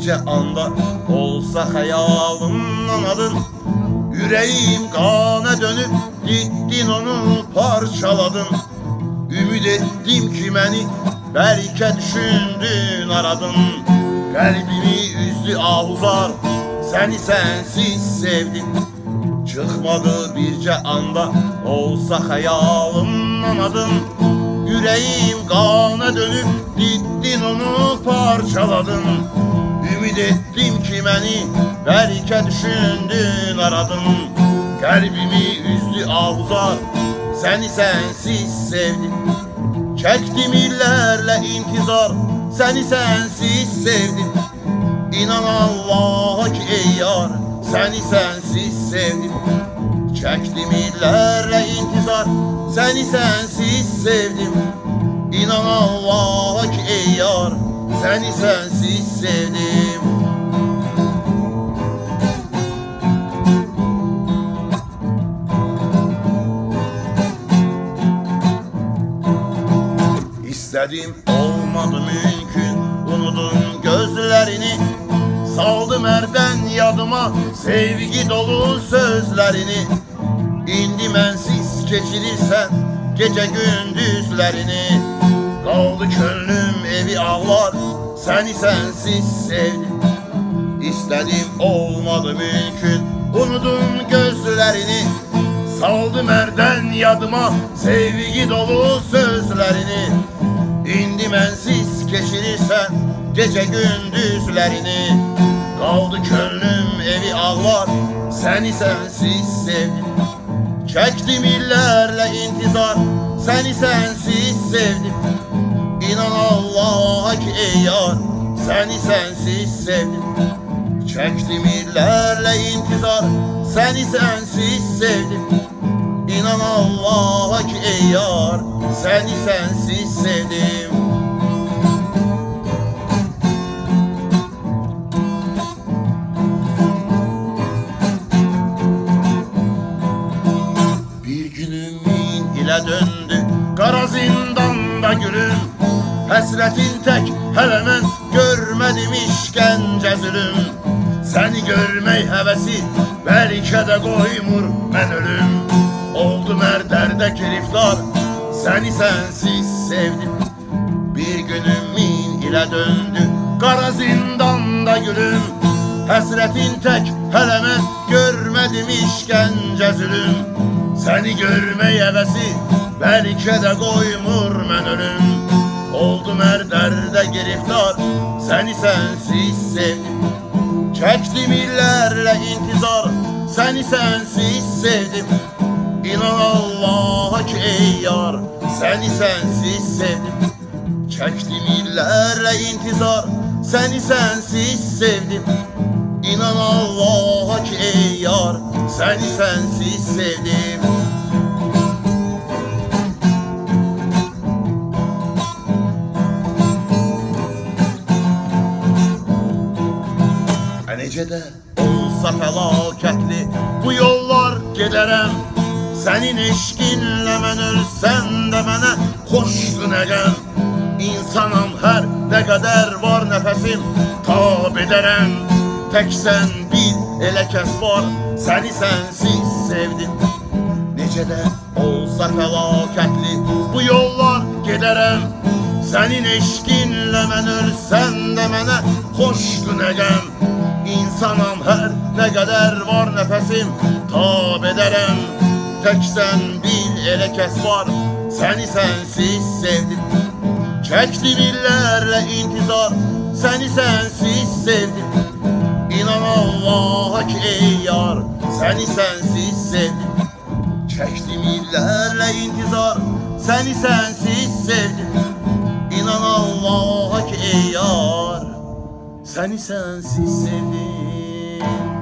bircə anda olsa xəyalımdan adın. Yüreğim kana dönüp gittin onu parçaladın. Ümid ettim ki beni belki düşündün aradın. Kalbimi üzdü ahuzar, seni sensiz sevdim. Çıkmadı birce anda olsa hayalımdan adın. Yüreğim kana dönüp gittin onu parçaladın. Ümid ettim ki beni belki düşündün aradın. Kalbimi üzdü ahuzar, seni sensiz sevdim. Çektim illerle intizar, seni sensiz sevdim. İnan Allah'a ki ey yar, seni sensiz sevdim. Çektim illerle intizar, seni sensiz sevdim. İnan Allah'a ki ey yar, seni sensiz sevdim. İstedim olmadı mümkün, unudum gözlerini. Saldım erden yadıma sevgi dolu sözlerini. İndim ensiz geçirirsen gece gündüzlerini. Kaldı gönlüm evi ağlar, seni sensiz sevdim. İstedim olmadı mümkün, unudum gözlerini. Saldım erden yadıma sevgi dolu sözlerini. İndim ensiz geçirirsen gece gündüzlerini. Kaldı gönlüm evi ağlar, seni sensiz sevdim. Çektim illerle intizar, seni sensiz sevdim. İnan Allah'a ki ey yar, seni sensiz sevdim. Çektim illerle intizar, seni sensiz sevdim. İnan Allah'a ki ey yar, seni sensiz sevdim. Bir günümün ile döndü kara zindanda gülüm. Həsrətin tək hələ mən görmədim işgəncə zülüm. Səni görmək həvəsi bəlkə də qoymur mən ölüm. Oldum hər dərdə giriftar, səni sensiz sevdim. Bir günüm min ilə döndü qara zindanda gülüm. Həsrətin tək hələ mən görmədim işgəncə zülüm. Səni görmək həvəsi bəlkə də qoymur mən ölüm. Oldum her derde giriftar, seni sensiz sevdim. Çektim illerle intizar, seni sensiz sevdim. İnan Allah'a ki ey yar, seni sensiz sevdim. Çektim illerle intizar, seni sensiz sevdim. İnan Allah'a ki ey yar, seni sensiz sevdim. Necə də olsa fəlakətli bu yollar gedərəm. Sənin eşqinlə mən ölsəm də mənə xoşdur nəqəm. İnsanam hər nə qədər var nəfəsim tab edərəm. Tək sən bil elə kəs var, səni sensiz sevdim. Necə də olsa fəlakətli bu yollar gedərəm. Sənin eşqinlə mən ölsəm də mənə xoşdur nəqəm. İnsanam her ne kadar var nefesim tab ederim. Tek sen bil ele kes var, seni sensiz sevdim. Çektim illerle intizar, seni sensiz sevdim. İnan Allah'a ki ey yar, seni sensiz sevdim. Çektim illerle intizar, seni sensiz sevdim. İnan Allah'a ki ey yar, seni sensiz sevdim.